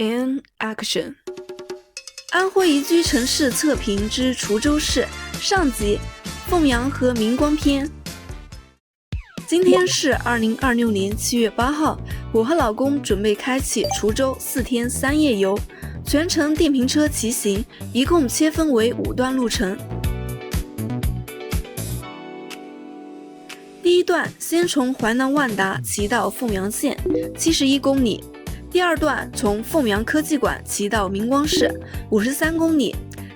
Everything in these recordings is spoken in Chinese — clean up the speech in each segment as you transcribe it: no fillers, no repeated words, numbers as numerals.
and Action。 安徽宜居城市测评之滁州市上集，凤阳和明光篇。今天是2026年7月8号，我和老公准备开启滁州4天3夜游，全程电瓶车骑行，一共切分为5段路程。第一段先从淮南万达骑到凤阳县，71公里。第二段从凤阳科技馆骑到明光市，53公里。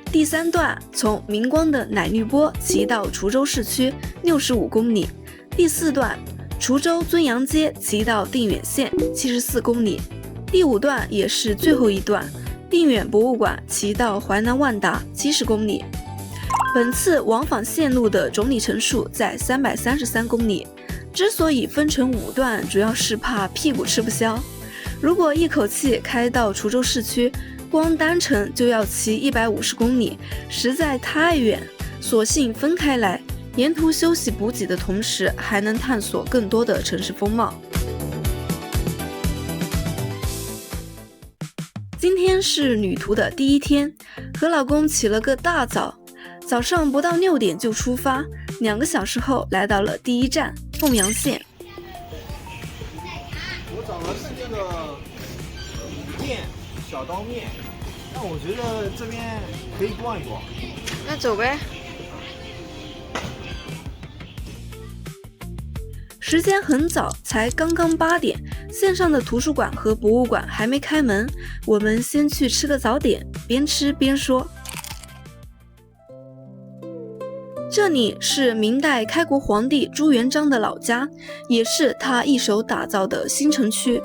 第三段从明光的奶绿波骑到滁州市区，65公里。第四段滁州尊阳街骑到定远县，74公里。第五段也是最后一段，定远博物馆骑到淮南万达，70公里。本次往返线路的总里程数在333公里。之所以分成5段，主要是怕屁股吃不消。如果一口气开到滁州市区，光单程就要骑150公里，实在太远，索性分开来，沿途休息补给的同时，还能探索更多的城市风貌。今天是旅途的第一天，和老公起了个大早，早上不到6点就出发，2个小时后来到了第一站凤阳县。我找的是那个面，小刀面，但我觉得这边可以逛一逛。那走呗。时间很早，才刚刚8点，县上的图书馆和博物馆还没开门，我们先去吃个早点，边吃边说。这里是明代开国皇帝朱元璋的老家，也是他一手打造的新城区。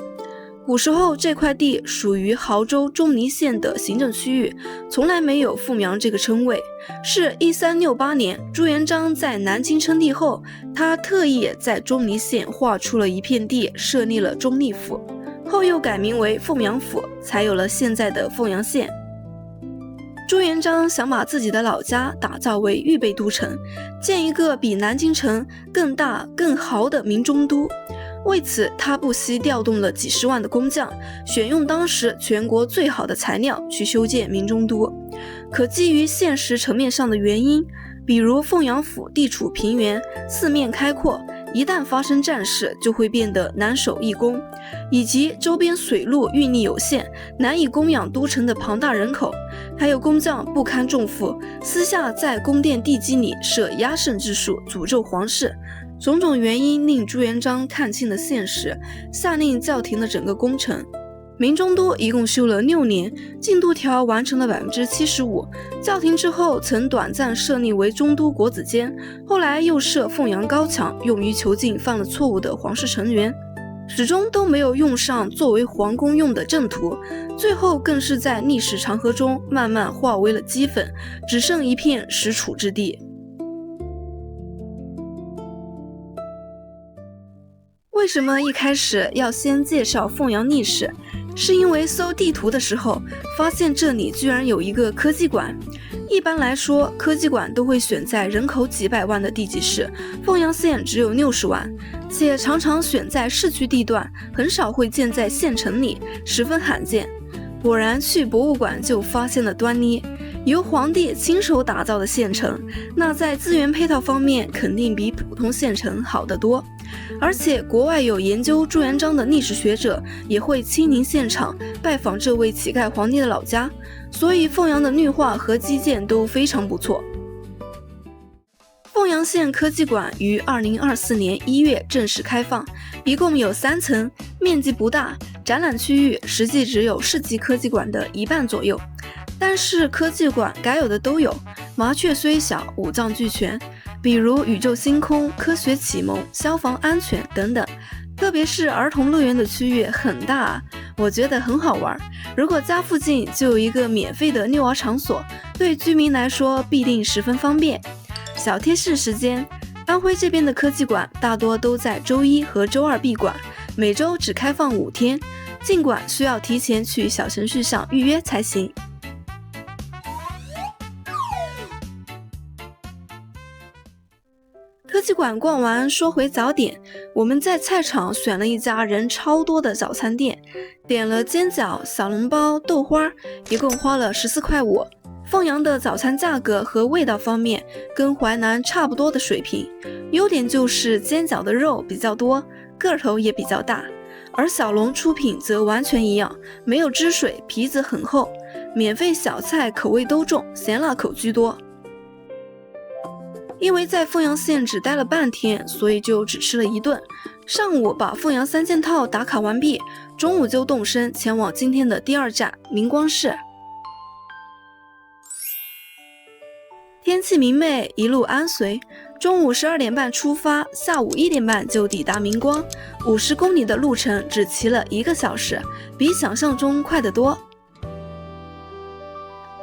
古时候这块地属于亳州钟离县的行政区域，从来没有凤阳这个称谓。是1368年朱元璋在南京称帝后，他特意在钟离县划出了一片地，设立了钟离府，后又改名为凤阳府，才有了现在的凤阳县。朱元璋想把自己的老家打造为预备都城，建一个比南京城更大更豪的明中都。为此，他不惜调动了几十万的工匠，选用当时全国最好的材料去修建明中都。可基于现实层面上的原因，比如凤阳府地处平原，四面开阔，一旦发生战事就会变得难守易攻，以及周边水路运力有限，难以供养都城的庞大人口，还有工匠不堪重负，私下在宫殿地基里设压胜之术，诅咒皇室。种种原因令朱元璋看清了现实，下令叫停了整个工程。明中都一共修了6年，进度条完成了75%。叫停之后，曾短暂设立为中都国子监，后来又设凤阳高墙，用于囚禁犯了错误的皇室成员，始终都没有用上作为皇宫用的正途，最后更是在历史长河中慢慢化为了齑粉，只剩一片实处之地。为什么一开始要先介绍凤阳历史？是因为搜地图的时候发现这里居然有一个科技馆。一般来说，科技馆都会选在人口几百万的地级市，凤阳县只有60万，且常常选在市区地段，很少会建在县城里，十分罕见。果然去博物馆就发现了端倪，由皇帝亲手打造的县城，那在资源配套方面肯定比普通县城好得多。而且国外有研究朱元璋的历史学者也会亲临现场拜访这位乞丐皇帝的老家，所以凤阳的绿化和基建都非常不错。凤阳县科技馆于2024年1月正式开放，一共有3层，面积不大，展览区域实际只有市级科技馆的1半左右。但是科技馆该有的都有，麻雀虽小，五脏俱全，比如宇宙星空、科学启蒙、消防安全等等。特别是儿童乐园的区域很大啊，我觉得很好玩。如果家附近就有一个免费的遛娃场所，对居民来说必定十分方便。小贴士时间，安徽这边的科技馆大多都在周一和周二闭馆，每周只开放5天，尽管需要提前去小程序上预约才行。科技馆逛完，说回早点，我们在菜场选了一家人超多的早餐店，点了煎饺、小笼包、豆花，一共花了14.5块。凤阳的早餐价格和味道方面跟淮南差不多的水平，优点就是煎饺的肉比较多，个头也比较大，而小笼出品则完全一样，没有汁水，皮子很厚，免费小菜口味都重，咸辣口居多。因为在凤阳县只待了半天，所以就只吃了一顿。上午把凤阳3件套打卡完毕，中午就动身前往今天的第2站明光市。天气明媚，一路安随，中午12点半出发，下午1点半就抵达明光，50公里的路程只骑了1个小时，比想象中快得多。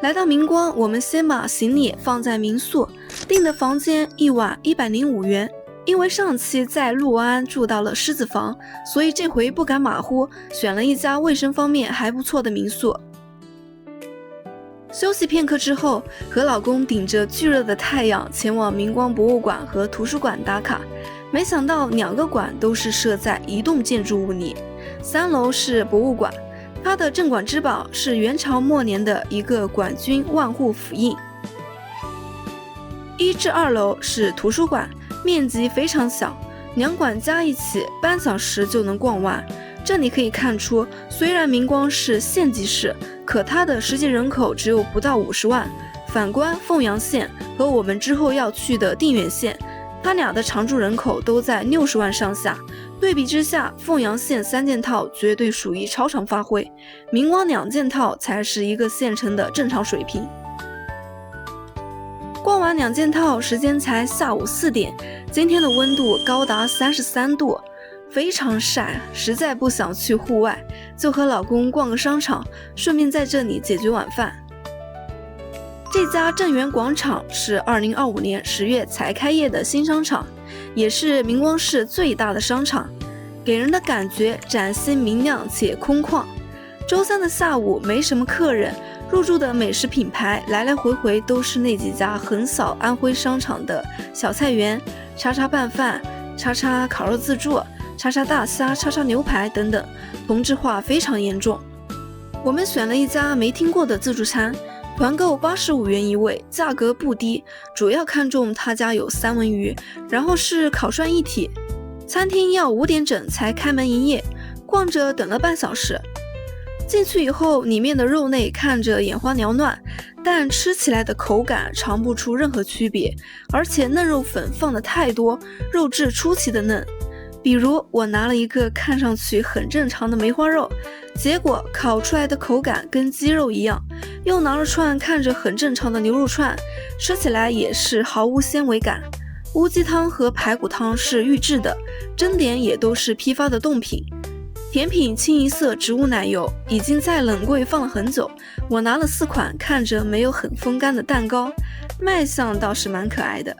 来到明光，我们先把行李放在民宿，订的房间一晚105元。因为上期在六安住到了狮子房，所以这回不敢马虎，选了一家卫生方面还不错的民宿。休息片刻之后，和老公顶着巨热的太阳前往明光博物馆和图书馆打卡。没想到2个馆都是设在一栋建筑物里，3楼是博物馆，它的镇馆之宝是元朝末年的一个馆军万户府印。1至2楼是图书馆，面积非常小，2馆加一起半小时就能逛完。这里可以看出，虽然明光是县级市，可它的实际人口只有不到50万。反观凤阳县和我们之后要去的定远县，它俩的常住人口都在60万上下。对比之下，凤阳县3件套绝对属于超常发挥，明光2件套才是一个县城的正常水平。逛完2件套，时间才下午4点，今天的温度高达33度，非常晒，实在不想去户外，就和老公逛个商场，顺便在这里解决晚饭。这家正源广场是2025年10月才开业的新商场，也是明光市最大的商场，给人的感觉崭新明亮且空旷。周3的下午没什么客人，入驻的美食品牌来来回回都是那几家横扫安徽商场的小菜园、叉叉拌饭、叉叉烤肉自助、叉叉大虾、叉叉牛排等等，同质化非常严重。我们选了一家没听过的自助餐，团购85元一位，价格不低，主要看中他家有三文鱼，然后是烤涮一体。餐厅要5点整才开门营业，逛着等了半小时。进去以后，里面的肉类看着眼花缭乱，但吃起来的口感尝不出任何区别，而且嫩肉粉放的太多，肉质出奇的嫩。比如我拿了一个看上去很正常的梅花肉，结果烤出来的口感跟鸡肉一样，又拿了串看着很正常的牛肉串，吃起来也是毫无纤维感。乌鸡汤和排骨汤是预制的，蒸点也都是批发的冻品。甜品清一色植物奶油已经在冷柜放了很久，我拿了4款看着没有很风干的蛋糕，卖相倒是蛮可爱的。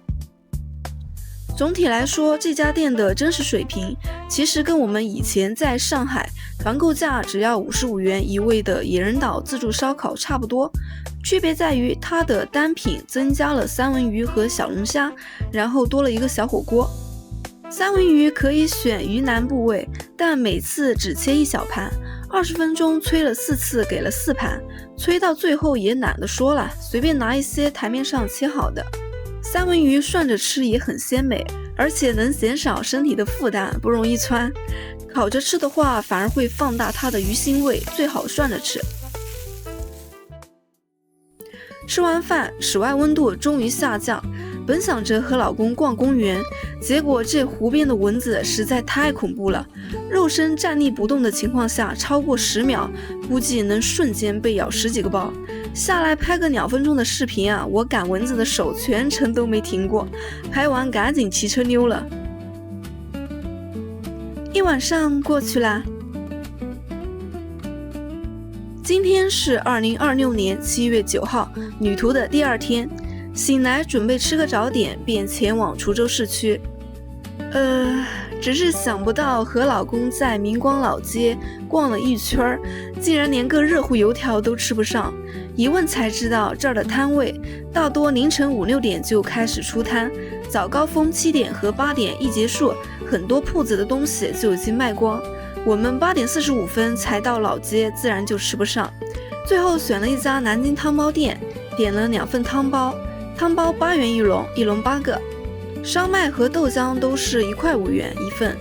总体来说，这家店的真实水平其实跟我们以前在上海团购价只要55元一位的野人岛自助烧烤差不多，区别在于它的单品增加了三文鱼和小龙虾，然后多了一个小火锅。三文鱼可以选鱼腩部位，但每次只切一小盘，20分钟催了4次，给了4盘，催到最后也懒得说了，随便拿一些台面上切好的。三文鱼涮着吃也很鲜美，而且能减少身体的负担，不容易窜。烤着吃的话，反而会放大它的鱼腥味，最好涮着吃。吃完饭，室外温度终于下降，本想着和老公逛公园，结果这湖边的蚊子实在太恐怖了，肉身站立不动的情况下，超过10秒，估计能瞬间被咬10几个包。下来拍个2分钟的视频啊，我赶蚊子的手全程都没停过，拍完赶紧骑车溜了。一晚上过去啦。今天是2026年7月9号，旅途的第2天。醒来准备吃个早点，便前往滁州市区。只是想不到和老公在明光老街逛了一圈，竟然连个热乎油条都吃不上。一问才知道，这儿的摊位大多凌晨5、6点就开始出摊，早高峰7点和8点一结束，很多铺子的东西就已经卖光。我们8点45分才到老街，自然就吃不上。最后选了一家南京汤包店，点了2份汤包，汤包8元一笼，一笼8个。烧麦和豆浆都是1块5元一份。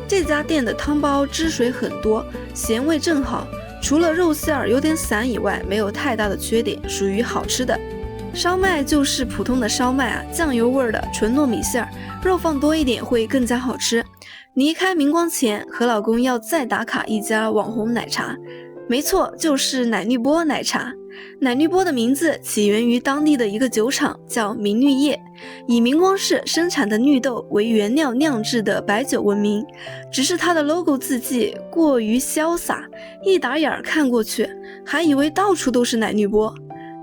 这家店的汤包汁水很多，咸味正好，除了肉馅儿有点散以外，没有太大的缺点，属于好吃的。烧麦就是普通的烧麦啊，酱油味的纯糯米馅儿，肉放多一点会更加好吃。离开明光前，和老公要再打卡一家网红奶茶，没错，就是奶绿波奶茶。奶绿波的名字起源于当地的一个酒厂，叫明绿业，以明光市生产的绿豆为原料酿制的白酒闻名。只是它的 logo 字迹过于潇洒，一打眼看过去，还以为到处都是奶绿波。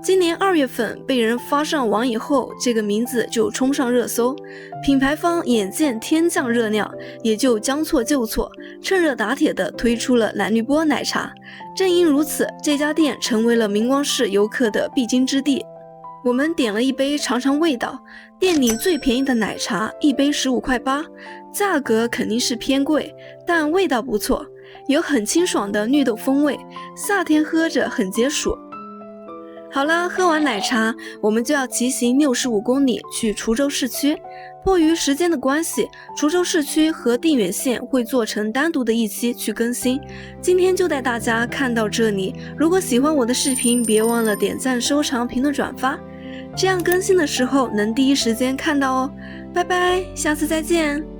今年2月份被人发上网以后，这个名字就冲上热搜。品牌方眼见天降热量，也就将错就错，趁热打铁的推出了奶绿波奶茶。正因如此，这家店成为了明光市游客的必经之地。我们点了一杯尝尝味道，店里最便宜的奶茶一杯15块8，价格肯定是偏贵，但味道不错，有很清爽的绿豆风味，夏天喝着很解暑。好了，喝完奶茶，我们就要骑行65公里去滁州市区。迫于时间的关系，滁州市区和定远县会做成单独的一期去更新。今天就带大家看到这里，如果喜欢我的视频，别忘了点赞、收藏、评论、转发，这样更新的时候能第一时间看到哦。拜拜，下次再见。